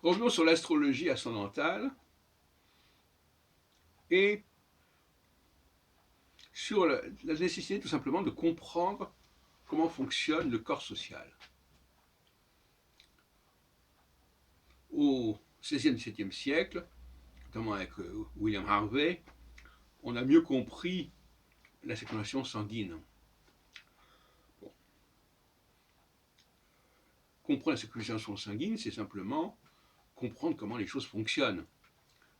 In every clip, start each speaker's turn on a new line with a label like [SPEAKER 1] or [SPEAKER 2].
[SPEAKER 1] Revenons sur l'astrologie ascendantale et sur la nécessité tout simplement de comprendre comment fonctionne le corps social. Au XVIe, XVIIe siècle, notamment avec William Harvey, on a mieux compris la circulation sanguine. Bon. Comprendre la circulation sanguine, c'est simplement comprendre comment les choses fonctionnent.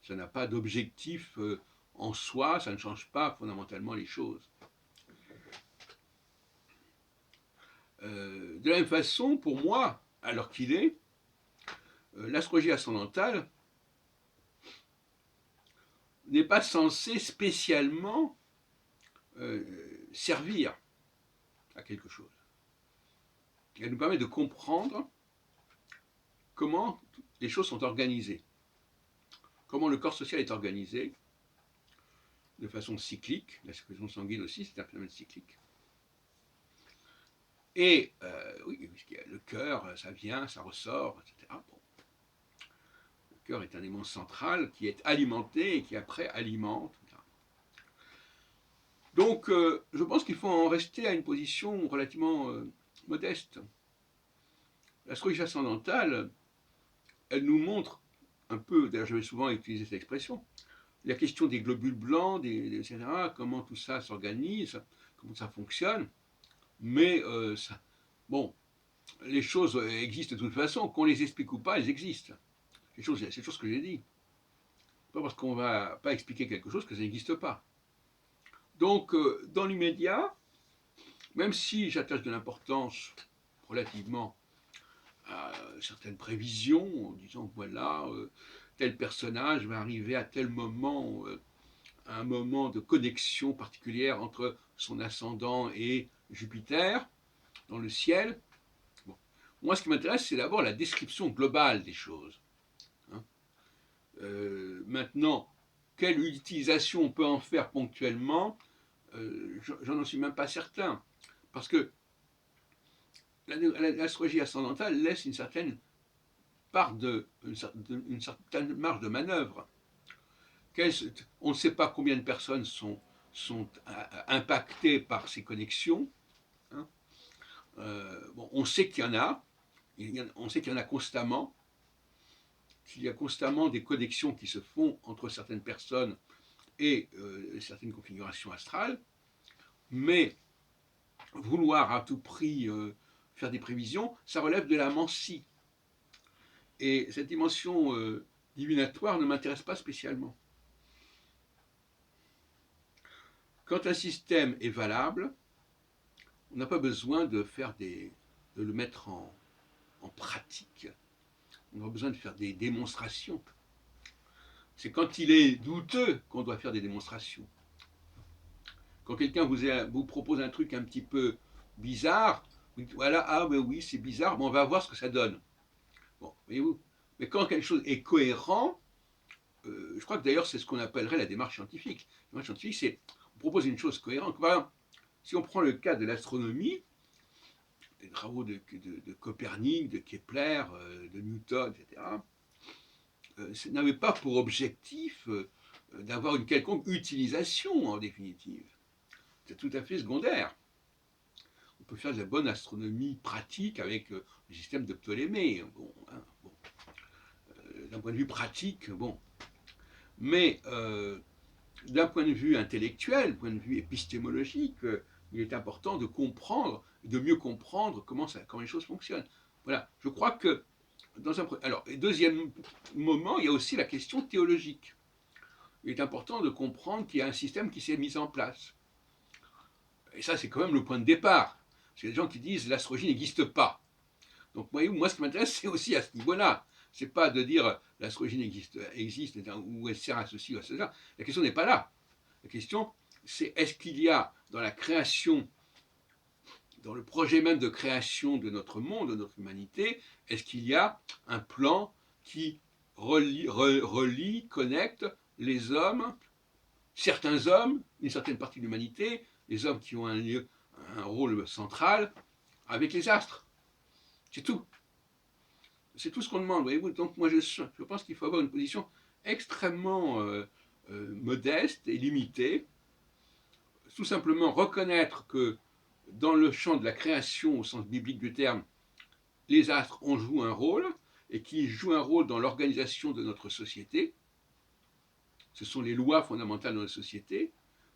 [SPEAKER 1] Ça n'a pas d'objectif en soi, ça ne change pas fondamentalement les choses. De la même façon, pour moi, alors qu'il est, l'astrologie ascendantale n'est pas censée spécialement servir à quelque chose. Elle nous permet de comprendre comment les choses sont organisées, comment le corps social est organisé de façon cyclique. La circulation sanguine aussi, c'est un phénomène cyclique. Et oui, le cœur, ça vient, ça ressort, etc. Bon. Le cœur est un élément central qui est alimenté et qui après alimente. Etc. Donc, je pense qu'il faut en rester à une position relativement modeste. L'astrologie ascendantale, elle nous montre un peu, d'ailleurs je vais souvent utiliser cette expression, la question des globules blancs, etc., comment tout ça s'organise, comment ça fonctionne, mais bon, les choses existent de toute façon, qu'on les explique ou pas, elles existent. C'est quelque chose que j'ai dit. Pas parce qu'on ne va pas expliquer quelque chose que ça n'existe pas. Donc, dans l'immédiat, même si j'attache de l'importance relativement à certaines prévisions, en disant voilà, tel personnage va arriver à tel moment, à un moment de connexion particulière entre son ascendant et Jupiter dans le ciel. Bon. Moi, ce qui m'intéresse, c'est d'abord la description globale des choses. Hein. Maintenant, quelle utilisation on peut en faire ponctuellement, j'en suis même pas certain. Parce que l'astrologie ascendantale laisse une certaine une certaine marge de manœuvre. On ne sait pas combien de personnes sont impactées par ces connexions. Hein. Bon, on sait qu'il y en a, on sait qu'il y en a constamment, qu'il y a constamment des connexions qui se font entre certaines personnes et certaines configurations astrales, mais vouloir à tout prix faire des prévisions, ça relève de la mancie. Et cette dimension divinatoire ne m'intéresse pas spécialement. Quand un système est valable, on n'a pas besoin de le mettre en pratique. On n'a pas besoin de faire des démonstrations. C'est quand il est douteux qu'on doit faire des démonstrations. Quand quelqu'un vous propose un truc un petit peu bizarre, vous dites voilà, ah ben oui, c'est bizarre, mais on va voir ce que ça donne. Bon, voyez-vous. Mais quand quelque chose est cohérent, je crois que d'ailleurs c'est ce qu'on appellerait la démarche scientifique. La démarche scientifique, c'est on propose une chose cohérente. Par exemple, si on prend le cas de l'astronomie, les travaux de Copernic, de Kepler, de Newton, etc., n'avaient pas pour objectif d'avoir une quelconque utilisation en définitive. C'est tout à fait secondaire. On peut faire de la bonne astronomie pratique avec le système de Ptolémée. Bon, hein, bon. D'un point de vue pratique, bon. Mais d'un point de vue intellectuel, d'un point de vue épistémologique, il est important de comprendre, de mieux comprendre comment les choses fonctionnent. Voilà, je crois que alors, deuxième moment, il y a aussi la question théologique. Il est important de comprendre qu'il y a un système qui s'est mis en place. Et ça, c'est quand même le point de départ. Parce qu'il y a des gens qui disent l'astrologie n'existe pas. Donc, moi, ce qui m'intéresse, c'est aussi à ce niveau-là. C'est pas de dire l'astrologie existe ou elle sert à ceci ou à cela. La question n'est pas là. La question, c'est est-ce qu'il y a dans la création, dans le projet même de création de notre monde, de notre humanité, est-ce qu'il y a un plan qui relie, connecte les hommes, certains hommes, une certaine partie de l'humanité, les hommes qui ont un rôle central, avec les astres. C'est tout. C'est tout ce qu'on demande, voyez-vous. Donc moi je pense qu'il faut avoir une position extrêmement modeste et limitée, tout simplement reconnaître que dans le champ de la création au sens biblique du terme, les astres ont joué un rôle et qui jouent un rôle dans l'organisation de notre société. Ce sont les lois fondamentales de notre société.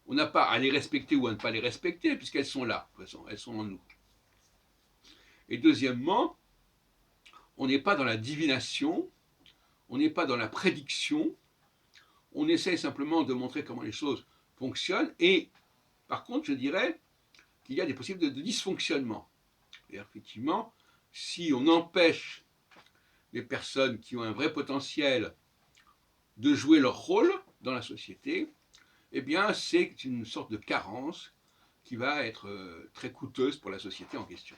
[SPEAKER 1] On n'a pas à les respecter ou à ne pas les respecter, puisqu'elles sont là, de toute façon, elles sont en nous. Et deuxièmement, on n'est pas dans la divination, on n'est pas dans la prédiction, on essaye simplement de montrer comment les choses fonctionnent, et par contre, je dirais qu'il y a des possibilités de dysfonctionnement. Et effectivement, si on empêche les personnes qui ont un vrai potentiel de jouer leur rôle dans la société, eh bien, c'est une sorte de carence qui va être très coûteuse pour la société en question.